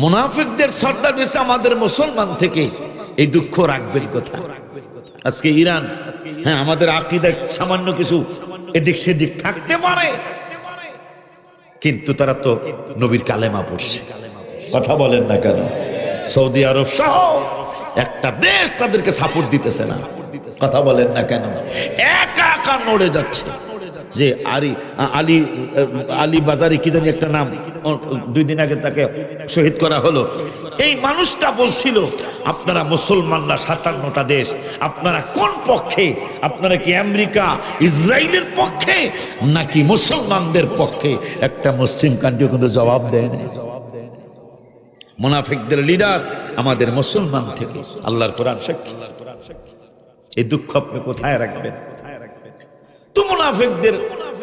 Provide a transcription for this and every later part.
মুনাফিকদের সর্দার হয়েছে আমাদের মুসলমান থেকে, এই দুঃখ রাখবেন কথা। আজকে ইরান, হ্যাঁ আমাদের আকীদায় সামান্য কিছু এদিক সেদিক থাকতে পারে, কিন্তু তারা তো নবীর কালেমা পড়ছে। কথা বলেন না কেন? সৌদি আরব সহ একটা দেশ তাদেরকে সাপোর্ট দিতেছে না। কথা বলেন না কেন? একা একা নড়ে যাচ্ছে। যে আলী বাজারি কি জানি একটা নাম, 2 দিন আগে তাকে শহীদ করা হলো। এই মানুষটা বলছিল, আপনারা মুসলমানরা 57টা দেশ, আপনারা কোন পক্ষে? আপনারা কি আমেরিকা ইসরায়েলের পক্ষে নাকি মুসলমানদের পক্ষে? একটা মুসলিম কান্ট্রি কিন্তু জবাব দেয় না। মুনাফিকদের লিডার আমাদের মুসলমান থেকে, আল্লাহর কোরআন সাক্ষী। এই দুঃখ আপনি কোথায় রাখবেন? তো মুনাফিকদের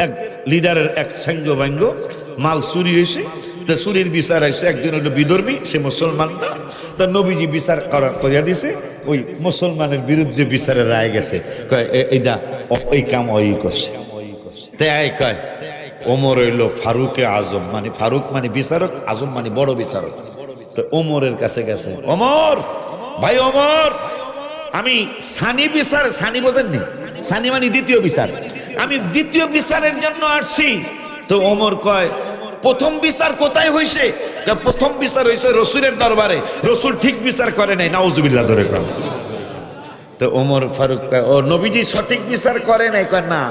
এক লিডারের এক সাঙ্গ মাল চুরি হয়েছে, তা চুরির বিচার হয়েছে। একজন হলো বিধর্মী, সে মুসলমান না, তা নবীজি বিচার করিয়া দিছে, ওই মুসলমানের বিরুদ্ধে বিচারের রায় গেছে, এইটা ওই কাম ওই করছে। তাই কয় ওমর হইল ফারুকে আজম, মানে ফারুক মানে বিচারক, আজম মানে বড় বিচারক। ওমরের কাছে গেছে, ওমর ভাই ওমর, আমি সানি বিচার, সানি বোঝেননি? সানি মানে দ্বিতীয় বিচার, আমি দ্বিতীয় বিচারের জন্য আসছি। তো ওমর কয় প্রথম বিচার কোথায় হয়েছে? প্রথম বিচার হয়েছে রসুলের দরবারে, রসুল ঠিক বিচার করে নাই, নাউজুবিল্লাহ জোরে কর। তো ওমর ফারুক কয় ও নবীজি সঠিক বিচার করে নাই? কয় না।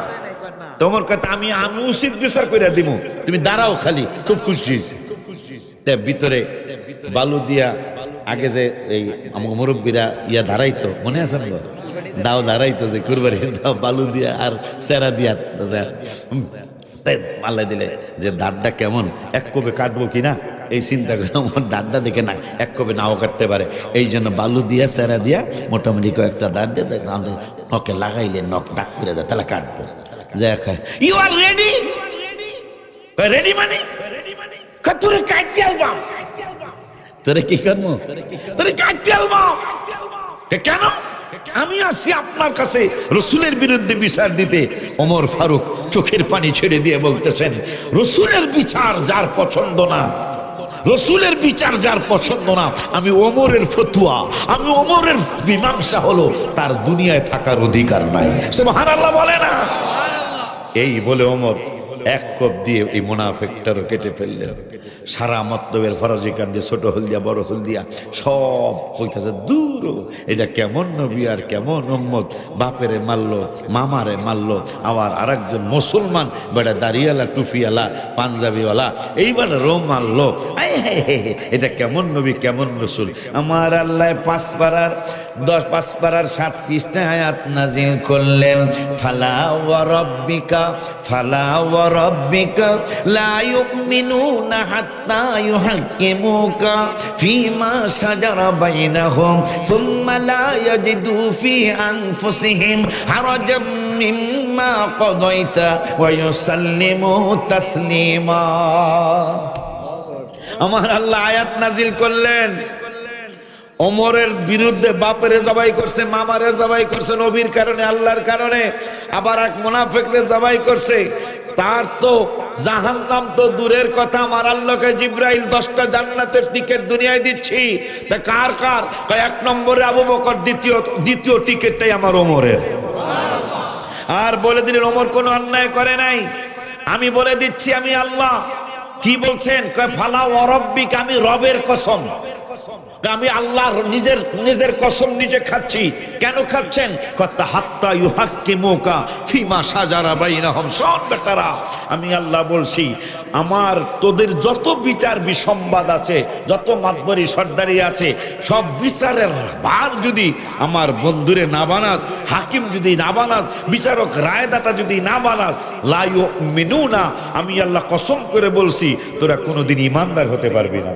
তো ওমর কয় আমি উচিত বিচার করে দিব, তুমি দাঁড়াও খালি। খুব খুশি হয়েছে। ভিতরে বালু দিয়া, আগে যে এই মুরব্বীরা ইয়া ধারাইতো, মনে আছে না? দাও ধারাইতো, যে কুরবানি দাও বালু দিয়া আর চেরা দিয়া মাল্লাই দিলে, যে দাঁতটা কেমন, এক কবে কাটবো কিনা এই চিন্তা করে আমার দাঁতটা দেখে না এক কবে নাও কাটতে পারে, এই জন্য বালু দিয়া চেরা দিয়া মোটামুটি কয়েকটা দাঁত দিয়ে নখে লাগাইলে নখ ডাক করে যায়, তাহলে কাটবো। যা খায় ইউ আর রেডি, রেডি মানে তোরে কাটতে আলবাম, তোরে কি করবো, তোরে কাটতে আলবাম। কেন? আমি আসি আপনার কাছে রসুলের বিরুদ্ধে বিচার দিতে। ওমর ফারুক চোখের পানি ছেড়ে দিয়ে বলতেছেন, রসুলের বিচার যার পছন্দ না, রসুলের বিচার যার পছন্দ না, আমি ওমরের ফতুয়া, আমি ওমরের মীমাংসা হলো তার দুনিয়ায় থাকার অধিকার নাই। সুবহানাল্লাহ বলে না? এই বলে ওমর এক কোপ দিয়ে এই মুনাফিকটারও কেটে ফেললেন। সারা মতলবের ফরাজি কান্দে, ছোট হলদিয়া বড় হলদিয়া সব কইতাছে দূর, এটা কেমন নবী আর কেমন উম্মত, বাপেরে মারলো, মামারে মারলো, আবার আরেকজন মুসলমান বেটা দাড়িওয়ালা টুপিওয়ালা পাঞ্জাবিওয়ালা এইবার রো মারলো। এটা কেমন নবী কেমন রসুল। আমার আল্লাহ 5 পারার 7 পৃষ্ঠা আয়াত নাজিল করলেন, ফালা ওয়া রাব্বিকা ফালা ওয়া রাব্বিকা লা ইউমিনুনা হাত্তা ইউহাক্কিমুকা ফীমা শাজারা বাইনাহুম সুম্মা লা ইয়াজিদু ফী আনফুসিহিম হারাজাম মিম্মা কাদাইতা ওয়া ইউসাল্লিমু তাসলিমা। আমার আল্লাহ আয়াত নাজিল করলেন, ওমরের বিরুদ্ধে বাপেরে জবাই করছে, মামারে জবাই করছে নবীর কারণে, আল্লাহর কারণে। আবার এক মুনাফিকরে জবাই করছে, তার তো জাহান্নাম তো দূরের কথা, আমার আল্লাহকে জিবরাইল 10টা জান্নাতের টিকিট দুনিয়ায় দিচ্ছি। তা কার কার? 1 নম্বরে আবু বকর, দ্বিতীয় টিকিটটাই আমার ওমরের। আর বলে দিলেন ওমর কোনো অন্যায় করে নাই। আমি বলে দিচ্ছি আমি আল্লাহ। কি বলছেন? কয় ফালা ওয়া রাব্বিকা, আমি রবের কসম, আমি আল্লাহর নিজের কসম নিজে খাচ্ছি। কেন খাচ্ছেন? কথা হাত্তা ইউহাক্কিমুকা ফীমা শাজারা বাইনাহুম। শোন বেটারা, আমি আল্লাহ বলছি, আমার তোদের যত বিচার বিসম্বাদ আছে, যত মাতবরি সর্দারি আছে, সব বিচারের ভার যদি আমার বন্ধুরে না বানাস, হাকিম যদি না বানাস, বিচারক রায়দাতা যদি না বানাস, লা ইউমিনুনা, আমি আল্লাহ কসম করে বলছি তোরা কোনোদিন ইমানদার হতে পারবি না।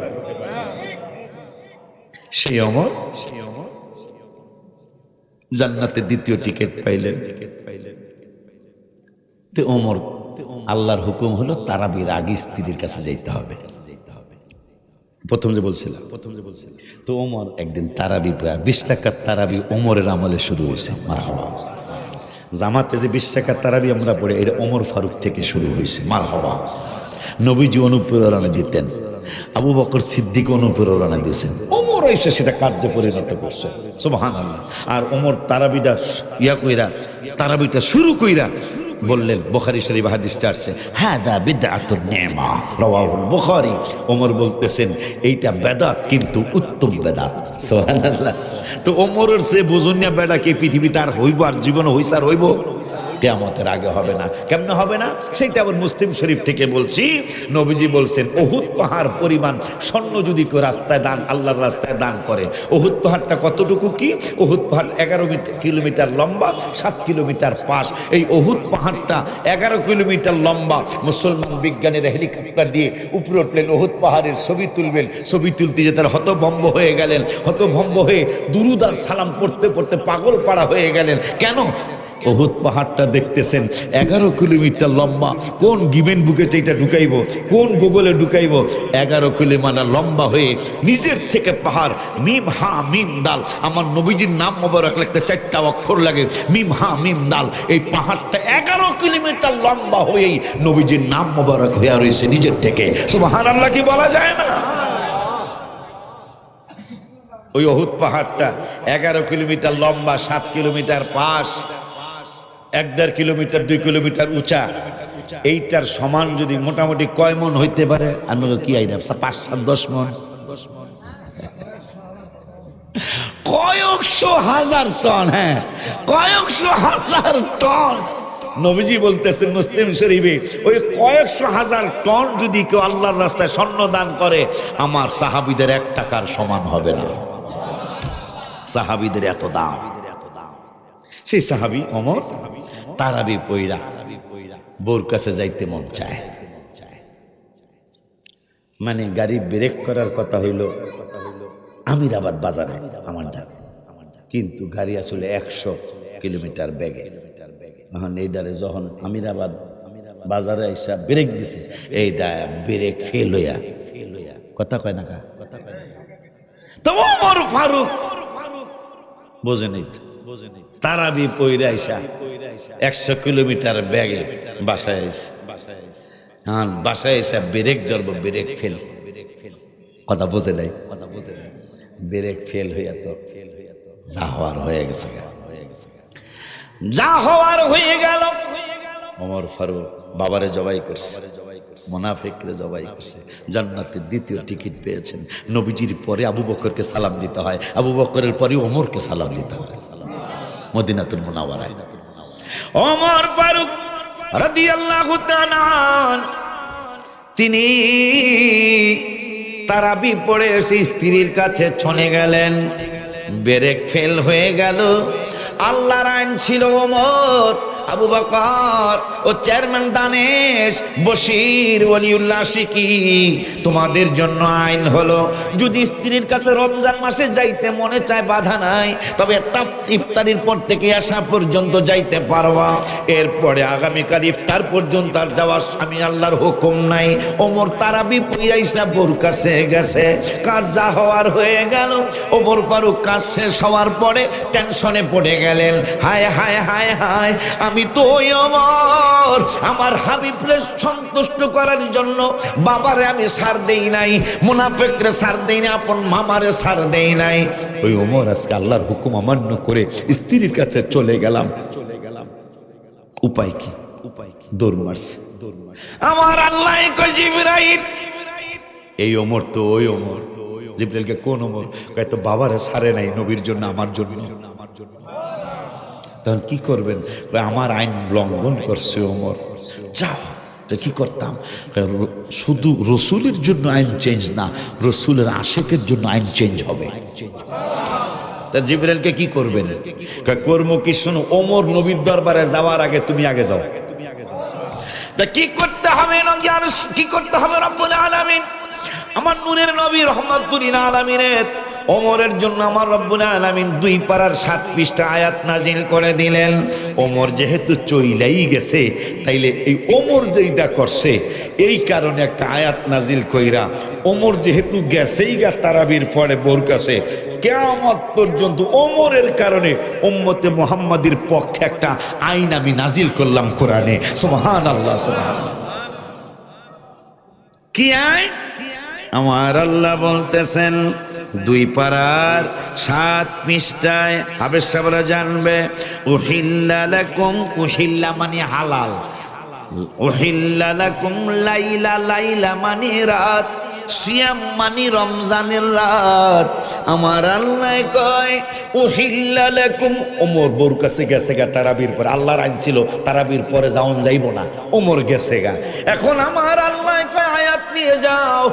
সেই ওমর জান্নাতে দ্বিতীয় টিকিট পাইলেন। তো ওমর, আল্লাহর হুকুম হলো তারাবির আগে স্ত্রীর কাছে যাইতে হবে। প্রথম যে বলছিলাম, তো ওমর একদিন তারাবি, 20 টাকার তারাবি ওমরের আমলে শুরু হয়েছে। মারহাবা। জামাতে যে 20 টাকার তারাবি আমরা পড়ি, এটা ওমর ফারুক থেকে শুরু হয়েছে। মারহাবা। নবীজি অনুপ্রেরণা দিতেন, আবু বকর সিদ্দিক অনুপ্রেরণা দিয়েছেন, ওমর এসে সেটা কার্যে পরিণত করছে। সুবহানাল্লাহ। আর ওমর তারাবিটা তারাবিটা শুরু কইরা বললেন, বুখারী শরীফ হাদিসটা আসছে, হাদা বিদআতুন নি'মা রাওয়াহুল বুখারী। ওমর বলতেছেন এইটা বেদাত, কিন্তু উত্তম বেদাত। সুবহানাল্লাহ। তো ওমরের সে বুঝুনিয়া বেড়া কি পৃথিবীতে আর হইব, আর জীবনে হইসার হইব? কিয়ামতের আগে হবে না। কেমনে হবে না সেইটা আবার মুসলিম শরীফ থেকে বলছি। নবীজি বলছেন উহুদ পাহাড় পরিমাণ স্বর্ণ যদি কেউ রাস্তায় দান, আল্লাহর রাস্তায় দান করে, উহুদ পাহাড়টা কতটুকু কি? উহুদ পাহাড় 11 কিলোমিটার লম্বা, 7 কিলোমিটার পাশ। এই উহুদ পাহাড়টা 11 কিলোমিটার লম্বা। মুসলমান বিজ্ঞানীরা হেলিকপ্টার দিয়ে উপরে উঠলেন, উহুদ পাহাড়ের ছবি তুলবেন। ছবি তুলতে যে তারা হতভম্ব হয়ে গেলেন, হতভম্ব হয়ে দুরুদ আর সালাম পড়তে পড়তে পাগল পাড়া হয়ে গেলেন। কেন? উহুদ পাহাড়টা দেখতেছেন 11 কিলোমিটার লম্বা। কোন গিভেন বুকে এটা ঢুকাইব, কোন গুগলে ঢুকাইব? 11 কিলোমিটার লম্বা হয়ে নিজের থেকে পাহাড়, মিম হা মিম দাল। আমার নবীজির নাম মোবারক লিখতে 4টা অক্ষর লাগে, মিম হা মিম দাল। এই পাহাড়টা 11 কিলোমিটার লম্বা হয়েই নবীজির নাম মোবারক হয়ে রয়েছে নিজের থেকে। সুবহানাল্লাহ কি বলা যায় না? ওই উহুদ পাহাড়টা 11 কিলোমিটার লম্বা, 7 কিলোমিটার পাশ, 1.5 কিলোমিটার 2 কিলোমিটার উঁচা। এইটার সমান যদি মোটামুটি কয় মন হইতে পারে? আপনাকে কি আইডিয়া? 5-7-10 মন, কয়েকশো হাজার টন। হ্যাঁ, কয়েকশো হাজার টন। নবীজি বলতেছেন মুসলিম শরীফে, ওই কয়েকশো হাজার টন যদি কেউ আল্লাহর রাস্তায় স্বর্ণ দান করে, আমার সাহাবীদের 1 টাকার সমান হবে না। সাহাবীদের এত দাম। সেই সাহাবী ওমর তারাবি পইরা বোর কাছে যাইতে মন চায়। মানে গাড়ি ব্রেক করার কথা হইল আমিরাবাদ বাজারে আমার যান, কিন্তু গাড়ি আসলে 100 কিলোমিটার বেগে। এখন এইটারে যখন আমিরাবাদ বাজারে এসে ব্রেক দিছে, এইটা ব্রেক ফেল হইয়া কথা কয় না কা কথা কয় না। তো ওমর ফারুক বোঝেনি, তারাবি পইরা আইসা 100 কিলোমিটার ব্যাগে বাসায় আইসা, হ্যাঁ বাসায় এসে ব্রেক ধরবো, ব্রেক ফেল। কথা বোঝে নাই, ব্রেক ফেল হইয়া তো যা হওয়ার হয়ে গেছে, যা হওয়ার হয়ে গেল। ওমর ফারুক বাবারে জবাই করছে, মুনাফিকরে জবাই করছে, জান্নাতের 2য় টিকিট পেয়েছেন। নবীজির পরে আবু বকরকে সালাম দিতে হয়, আবু বকরের পরে ওমরকে সালাম দিতে হয় মদিনাতুল মুনাওয়ারায়। ওমর ফারুক রাদিয়াল্লাহু তাআলা তিনি তারাবি পড়ে এসে স্ত্রীর কাছে চলে গেলেন। ব্রেক ফেল হয়ে গেল। আল্লাহর আইন ছিল ওমর, আবু বকর ও চেয়ারম্যান দানেশ, বশির, ওলিউল্লাহ শিকি, তোমাদের জন্য আইন হলো যদি স্ত্রীর কাছে রমজান মাসে যাইতে মনে চায় বাধা নাই, তবে একটা ইফতারির পর থেকে আসা পর্যন্ত যাইতে পারবা। এরপরে আগামীকাল ইফতার পর্যন্ত আর যাওয়ার আমি আল্লাহর হুকুম নাই। ওমর তারাবি পইরাইসা বোর কাছে গেছে, কাজ যা হওয়ার হয়ে গেল। ওমর ফারুক কাজ শেষ হওয়ার পরে টেনশনে পড়ে গেলেন, হায় হায় হায় হায়, আমি তো ওই ওমর, আমার হাবিবরে সন্তুষ্ট করার জন্য বাবারে আমি ছাড় দেই নাই, মুনাফিকরে ছাড় দেই না, আপন মামারে ছাড় দেই নাই। ওই ওমর আজকে আল্লাহর হুকুম অমান্য করে স্ত্রীর কাছে চলে গেলাম। উপায় কি? দৌড় মারছে। আমার আল্লাহ কই জিবরাইল, এই ওমর তো ওই ওমর। জিবরাইলকে কোন ওমর? কয় তো বাবারে ছাড়ে নাই নবীর জন্য, আমার জন্য। তখন কি করবেন? আমার আইন লঙ্ঘন করছে ওমর, যাও। কি করতাম? শুধু রসুলের জন্য আইন চেঞ্জ না, রসুলের আশেকের জন্য আইন চেঞ্জ হবে। তা জিবরাইলকে কি করবেন? কর্ম কি? শোনো, ওমর নবীর দরবারে যাওয়ার আগে তুমি আগে যাও। তা কি করতে হবে? কি করতে হবে? রব্বুল আলামিন আমার নূরের নবী রহমাতুল লিল আলামিনের ওমরের জন্য আমার রব্বুল আলামিন 2 পারার 7 পৃষ্ঠা আয়াত নাজিল করে দিলেন। ওমর যেহেতু চইলাই গেছে, তাইলে এই ওমর যেইটা করছে এই কারণে একটা আয়াত নাজিল কইরা, ওমর যেহেতু গেছেই গা তারাবির পরে বোর কাছে, কিয়ামত পর্যন্ত ওমরের কারণে উম্মতে মুহাম্মাদির পক্ষে একটা আইন আমি নাজিল করলাম কোরআনে। সুবহানাল্লাহ, সুবহানাল্লাহ। কি আইন? আমার আল্লাহ বলতেছেন 2 পারার 7 পৃষ্ঠায় হাফেজ সাহেবরা জানবে, উহিল্লা লাকুম, উহিল্লা মানে হালাল, উহিল্লা লাকুম লাইলা, লাইলা মানে রাত, সিয়াম মানে রমজানের রাত। আমার আল্লাহ কয় উহিল্লা লাকুম, ওমর বোর কাছে গেছে গা তারাবির পরে, আল্লাহর আইন ছিল তারাবির পরে যাওন যাইব না, ওমর গেছে গা। এখন আমার আল্লাহ কয় আয়াত নিয়ে যাও,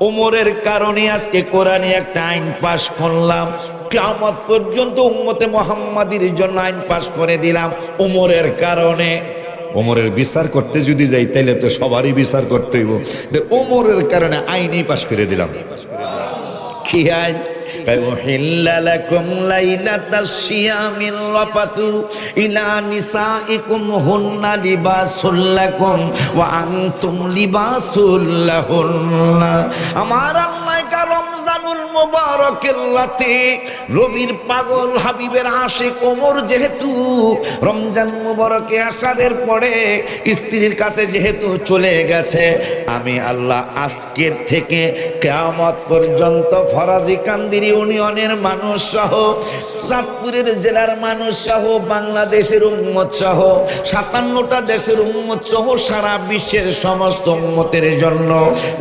ওমরের কারণে আজকে কোরআনে একটা আইন পাশ করলাম, কিয়ামত পর্যন্ত উম্মতে মুহাম্মাদির জন্য আইন পাশ করে দিলাম ওমরের কারণে। ওমরের বিচার করতে যদি যাই তাইলে তো সবারই বিচার করতে হইব, ওমরের কারণে আইনই পাশ করে দিলাম। কি আইন? উহিল্লা লাকুম লাইলাতাস সিয়ামির রাফাতু ইলা নিসাইকুম হুন্না লিবাসুল লাকুম ওয়া আনতুম লিবাসুল লাহুন্না। আমার আল্লাহ রমজানুল মুবারকের রাতে রবির পাগল হাবিবের আশিক ওমর যেহেতু রমজান মুবারকে আসারের পরে স্ত্রীর কাছে যেহেতু চলে গেছে, আমি আল্লাহ আজকের থেকে কিয়ামত পর্যন্ত ফরাজি কান্দিরি ইউনিয়নের মানুষ সহ, চাঁদপুরের জেলার মানুষ সহ, বাংলাদেশের উম্মত সহ, 57টা দেশের উম্মত সহ সারা বিশ্বের সমস্ত উম্মতের জন্য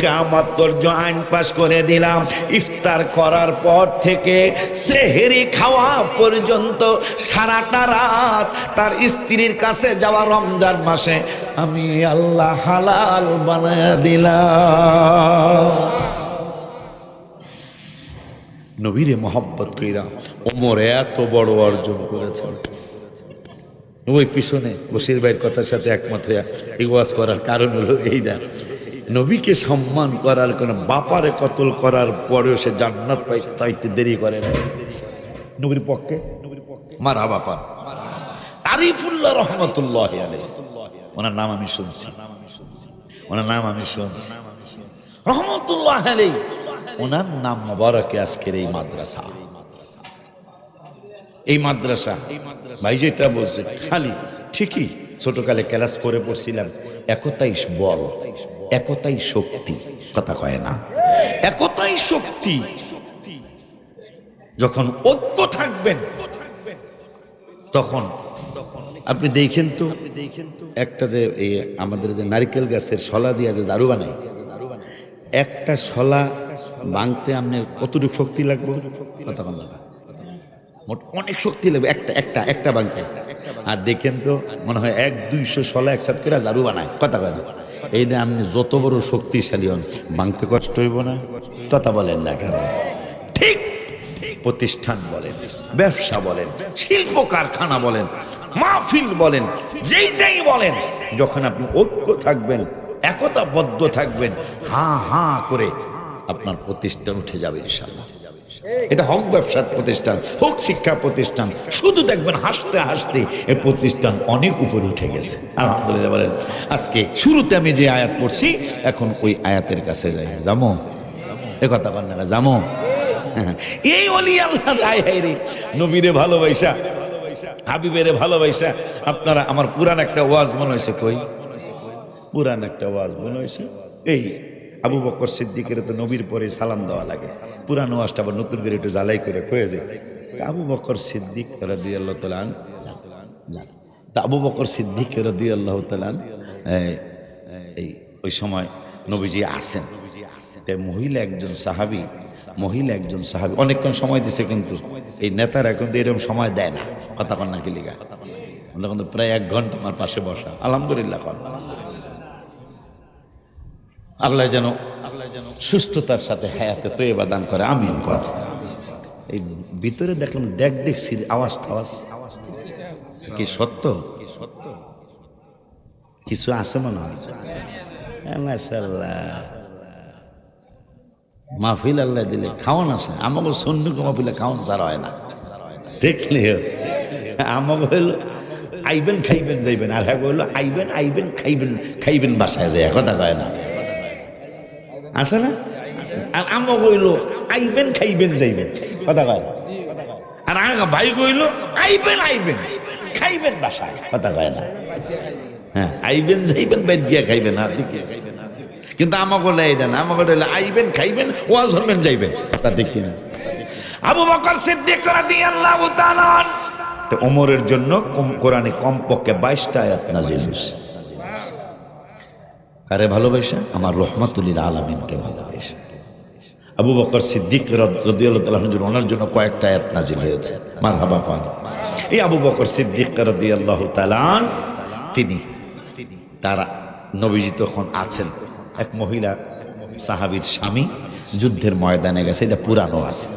কিয়ামত পর্যন্ত আইন পাশ করে দিলাম। ইফতার করার পর থেকে সেহরি খাওয়া পর্যন্ত সারাটা রাত তার স্ত্রীর কাছে যাওয়া রমজান মাসে আমি আল্লাহ হালাল বানায়া দিলাম। নবীরে মহব্বত কইরা ওমর এত বড় অর্জন করেছেন। ওই পিছনে বশির ভাইয়ের কথার সাথে একমত হইয়া এই ওয়াজ করার কারণ হলো এইটা, নবীকে সম্মান করার কোন বাপারে কতল করার পরেও সে জান্নাত পাইতে দেরি করে না। নবীর পক্ষে মারা বাপা আরিফুল্লাহ রহমতুল্লাহি আলাইহি, ওনার নাম আমি শুনছি, ওনার নাম আমি শুনছি রহমতুল্লাহি আলাইহি, ওনার নাম মোবারকে আজকের এই মাদ্রাসা। এই মাদ্রাসা ভাই যেটা বলছে খালি ঠিকই, ছোটকালে ক্লাস 4 পড়ছিলাম, একতাই বল, একতাই শক্তি, কথা কয় না, একতাই শক্তি। যখন ঐক্য থাকবেন তখন আপনি দেখেন তো একটা যে এই আমাদের যে নারকেল গাছের শলা দিয়া যে ঝাড়ু বানায়, একটা শলা ভাঙতে আপনি কতটুকু শক্তি লাগবে? কথা বল না, অনেক শক্তি লাগবে একটা ভাঙতে। আর দেখেন তো মনে হয় 100-200 শলা একসাথে করে ঝাড়ু বানায়, কথা বলেন। এই যে আপনি যত বড় শক্তিশালী হন ভাঙতে কষ্ট হইব না? কথা বলেন না কেন? ঠিক প্রতিষ্ঠান বলেন, ব্যবসা বলেন, শিল্প কারখানা বলেন, মাহফিল বলেন, যেইটাই বলেন, যখন আপনি ঐক্য থাকবেন, একতাবদ্ধ থাকবেন, হাঁ হাঁ করে আপনার প্রতিষ্ঠান উঠে যাবে ইনশাআল্লাহ। এটা হোক ব্যবসার প্রতিষ্ঠান, হোক শিক্ষা প্রতিষ্ঠান, শুধু দেখবেন হাসতে হাসতে এই প্রতিষ্ঠান অনেক উপরে উঠে গেছে। আলহামদুলিল্লাহ বলেন। আজকে শুরুতে আমি যে আয়াত পড়ছি, এখন ওই আয়াতের কাছে যাই, জামো এ কথা বল না, জামো এই ওলি আল্লাহ রে নবীরে ভালোবাসা, হাবিবেরে ভালোবাসা। আপনারা আমার পুরান একটা ওয়াজ মনে হয়েছে, কই পুরান একটা ওয়াজ মনে হয়েছে, এই আবু বকর সিদ্দিকের তো নবীর পরে সালাম দেওয়া লাগে, পুরানো ওয়াজটা আবার নতুন করে একটু জ্বালাই করে কয়ে যায়। আবু বকর সিদ্দিক রাদিয়াল্লাহু তাআলা তা আবু বকর সিদ্দিক রাদিয়াল্লাহু তাআলা এই ওই সময় নবীজি আসেন, তাই মহিলা একজন সাহাবী অনেকক্ষণ সময় দিছে, কিন্তু এই নেতারা কিন্তু এরকম সময় দেয় না, কথা কন না কি লিগা, কিন্তু প্রায় 1 ঘন্টা আমার পাশে বসা। আলহামদুলিল্লাহ, আল্লাহ যেন সুস্থতার সাথে হায়াতে তৈয়বা দান করে, আমিন কর। এই ভিতরে দেখলাম দেখছি আওয়াজ কি সত্য? কিছু আছে মনে হয়। মাশাআল্লাহ, মাহফিল আল্লাহ দিলে খাওয়ান আছে, আমাকে সন্ন্যক মাহফিলে খাওয়ান ছাড়া হয় না, দেখলি আমাকে হইল আইবেন খাইবেন যাইবেন, আর হ্যাঁ বললো আইবেন খাইবেন বাসায় যায়, কথা কয় না, আছে না? আর আমা কইল আইবেন খাইবেন যাইবেন, কথা কয়। আর আগা ভাই কইল আইবেন খাইবেন বাসায়, কথা কয় না। হ্যাঁ, আইবেন যাইবেন বাইর দিয়া খাইবেন, আপনি কি কিন্তু আমাকে এটা না, আমাকে হইলে আইবেন, খাইবেন, ওয়াজ শুনবেন, যাইবেন। তা ঠিক কিনা? আবু বকর সিদ্দিক রাদিয়াল্লাহু তাআলা ওমরের জন্য কোরআনে কমপক্ষে 22টা আয়াত নাযিল হয়েছে। কারে ভালোবাসা? আমার রহমাতুল লিল আলামিনকে ভালোবাসা। আবু বকর সিদ্দিক রাদিয়াল্লাহু তাআলা ওনার জন্য কয়েকটা আয়াত নাযিল হয়েছে। মারহাবা পান। এই আবু বকর সিদ্দিক রাদিয়াল্লাহু তাআলা তিনি তারা নবীজি তখন আছেন, এক মহিলা সাহাবীর স্বামী যুদ্ধের ময়দানে গেছে, এটা পুরানো আছে,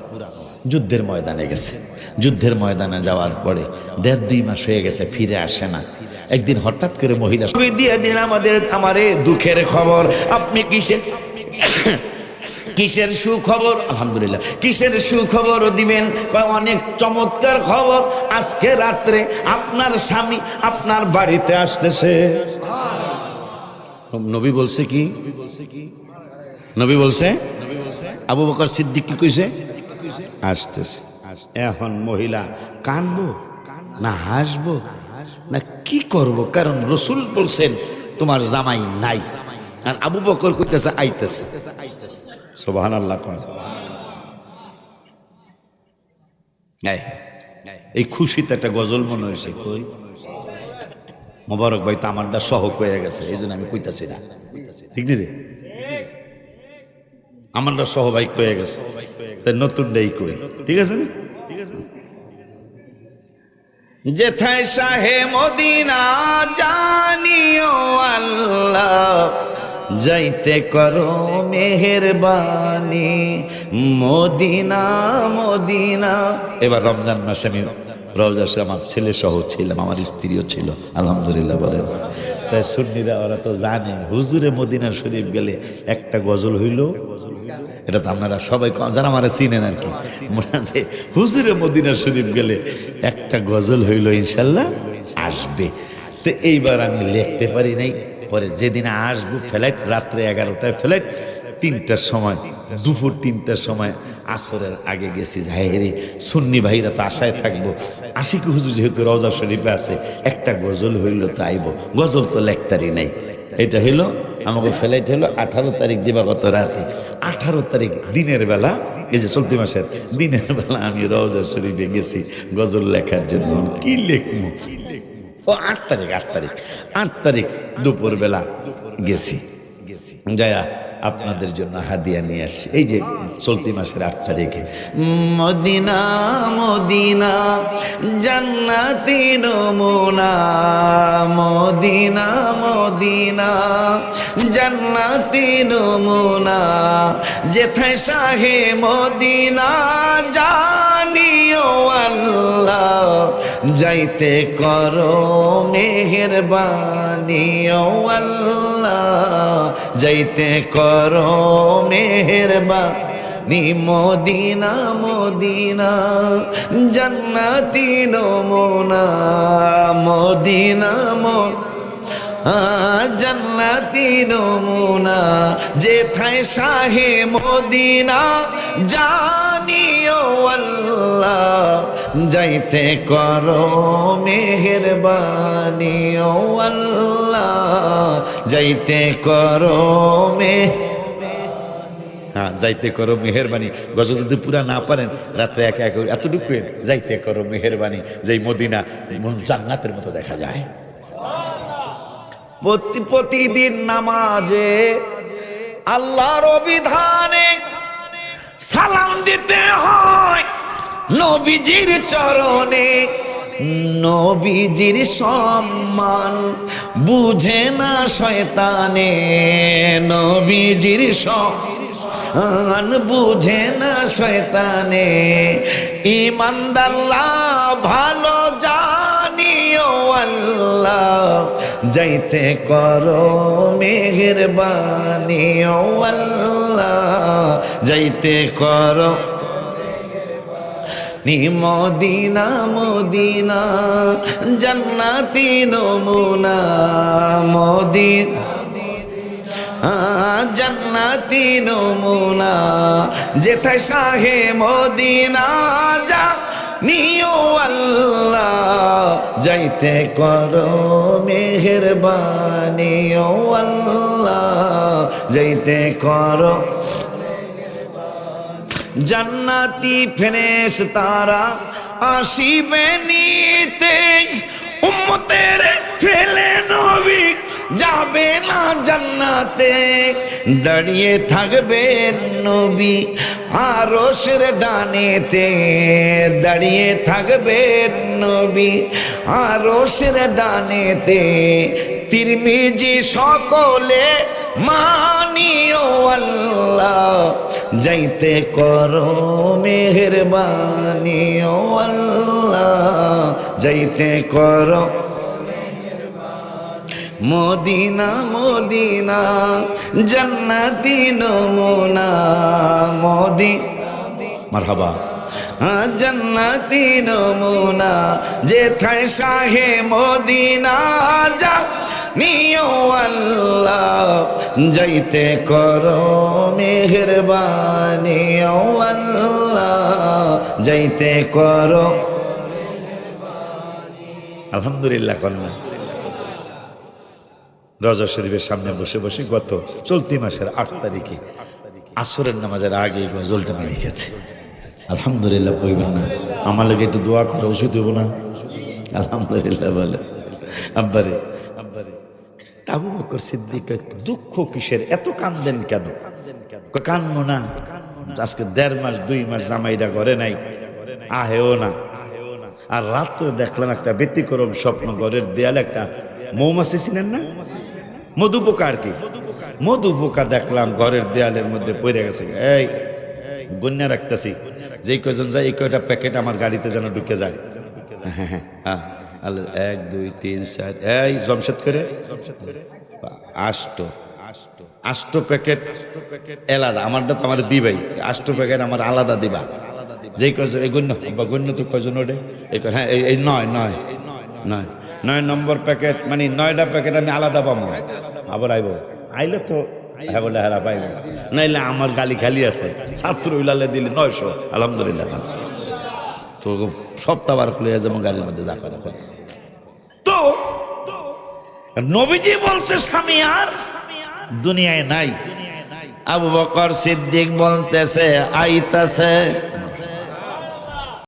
যুদ্ধের ময়দানে গেছে। যুদ্ধের ময়দানে যাওয়ার পরে 1.5-2 মাস হয়ে গেছে, ফিরে আসে না। একদিন হঠাৎ করে মহিলা দিয়ে দিন আমারে দুঃখের খবর, আপনি কিসের সুখবর? আলহামদুলিল্লাহ, কিসের সুখবর দিবেন? অনেক চমৎকার খবর, আজকে রাত্রে আপনার স্বামী আপনার বাড়িতে আসতেছে। নবী বলছে কি? নবী বলছে আবু বকর সিদ্দিক কি কইছে? আসতেছে। এখন মহিলা কানবো না হাসবো না কি করব? কারণ রাসূল বলছেন তোমার জামাই নাই, আর আবু বকর কইতেছে আইতেছে। সুবহানাল্লাহ। এই খুশিতে একটা গজল মনে হয়েছে, কই মোবারক ভাই তো আমারটা সহ কয়ে গেছে, এই জন্য আমি কইতাছি না। ঠিক রে, আমারটা সহ ভাই কয়ে গেছে, তাই নতুনটাই কই। ঠিক আছে না? যেথায় শাহে মদিনা জানিও আল্লাহ, যাইতে করো মেহেরবানি মদিনা মদিনা। এবার রমজান মাসে আমি রওজা আমার ছেলে সহ ছিলাম, আমার স্ত্রীও ছিল, আলহামদুলিল্লাহ বলেন। তাই সুন্নিরা ওরা তো জানে হুজুরে মদিনা শরীফ গেলে একটা গজল হইল, এটা তো আপনারা সবাই যারা আমার চিনেন আর কি, মনে আছে হুজুরে মদিনা শরীফ গেলে একটা গজল হইল ইনশাল্লাহ আসবে। তো এইবার আমি লিখতে পারি নাই, পরে যেদিন আসবো ফ্লাইট রাত্রে 11টায় ফ্লাইট, 3টার সময় দুপুর 3টার সময় আসরের আগে গেছি। রে সুন্নি ভাইরা তো আশায় থাকবো, আশিক হুজুর যেহেতু রওজা শরীফে আছে একটা গজল হইল তো আইব, গজল তো লেখতারি নাই। এটা হইল আমাকে ফ্লাইট হলো 18 তারিখ দিবাগত রাতে। 18 তারিখ দিনের বেলা, এই যে চলতি মাসের দিনের বেলা আমি রওজা শরীফে গেছি গজল লেখার জন্য। কি লিখবো? ও 8 তারিখ দুপুর বেলা গেছি, যায়া আপনাদের জন্য হাদিয়া নিয়ে আসছি। এই যে চলতি মাসের 8 তারিখে মদিনা মদিনা জান্নাতি নমুনা, মদিনা মদিনা জান্নাতি নমুনা, যেথায় শাহে মদিনা জানিও আল্লাহ, যাইতে করো মেহেরবানি ও আল্লাহ, যাইতে করো মেহেরবানি মদিনা মদিনা জান্নাতি নমুনা, মদিনা জান্নাতি নমুনা, যেথায় শাহে মদিনা জানিও আল্লাহ, যাইতে করো মেহেরবানি ও আল্লাহ, যাইতে করো যাইতে করো মেহেরবানি। গজল যদি পুরা না পারেন রাত্রে একা একা এতটুকু যাইতে করো মেহেরবানি, যেই মদিনা জান্নাতের মতো দেখা যায়। প্রতিদিন নামাজে আল্লাহর অভিধানে সালাম দিতে হয় নবীজির চরণে, নবীজির সম্মান বুঝে না শয়তানে, নবীজির সম্মান বুঝে না শয়তানে, ঈমানদাল্লাহ ভালো জানিও আল্লাহ, যাইতে করো মেহেরবানি ও আল্লাহ, যাইতে করো মদিনা মদিনা জান্নাতি নমুনা, মদিনা জান্নাতি নমুনা, যেথায় শাহে মদিনা নিও আল্লাহ যাইতে করো মেহেরবানি ও আল্লাহ যাইতে করো জান্নাতি ফেরেশতারা আসিবে নিতে উম্মতের ফেলে নবী যাবে না জান্নাতে দাঁড়িয়ে থাকবেন নবী আরশের ডানেতে দাঁড়িয়ে থাকবেন নবী আরশের ডানেতে তিরমিজি সকলে মানিও আল্লাহ যাইতে করো মেহেরবানি ও আল্লাহ যাইতে করো মদিনা মদিনা জান্নাতি নমুনা মারহাবা জান্নাতি নমুনা যেথায় শাহে মদিনা যা নিও আল্লাহ যাইতে করো মেহেরবানি ও আল্লাহ যাইতে করো আলহামদুলিল্লাহ কন্যা রজব শরীফের সামনে বসে বসে গত চলতি মাসের 8 তারিখে আসরের নামাজের আগে গজলটা আমি লিখেছি। আলহামদুলিল্লাহ কইবেন না আমার লাগে একটু দোয়া করো ওষুধ দেবো না আলহামদুলিল্লাহ বলে আব্বারে আবু বকর সিদ্দিক দুঃখ কিসের এত কান্দেন কেন কান্নো না আজকে 1.5 মাস 2 মাস জামাইটা ঘরে নাই আহেও না আর রাত্রে দেখলাম একটা ব্যতিক্রম স্বপ্ন ঘরের দেয়ালে একটা মৌমাছি ছিলেন না মধু পোকা আর কি মধু পোকা দেখলাম ঘরের দেয়ালের মধ্যে পড়ে গেছে এই গন্যা রাখতেছি যেই কয়জন যায় এই কয়টা প্যাকেট আমার গাড়িতে যেন ঢুকে যায় হ্যাঁ 1 2 3 4 এই জমশেদ করে 8 প্যাকেট আলাদা আমারটা তো আমার দিবাই 8 প্যাকেট আমার আলাদা দিবা যেই কয়জন এই গণ্য তো কয়জন ওঠে হ্যাঁ এই 9 নম্বর প্যাকেট মানে 9টা প্যাকেট আমি আলাদা পাবো আবার আইলে তো হ্যাঁ বলে হেরা পাইব নাইলে আমার গালি খালি আছে ছাত্র উলালে দিলে 900 আলহামদুলিল্লাহ তো সপ্তাহ বার খুলে যাবো গাড়ির মধ্যে যা করে তো নবীজি বলছে স্বামী আর দুনিয়ায় নাই আবু বকর সিদ্দিক বলতেছে আইতাছে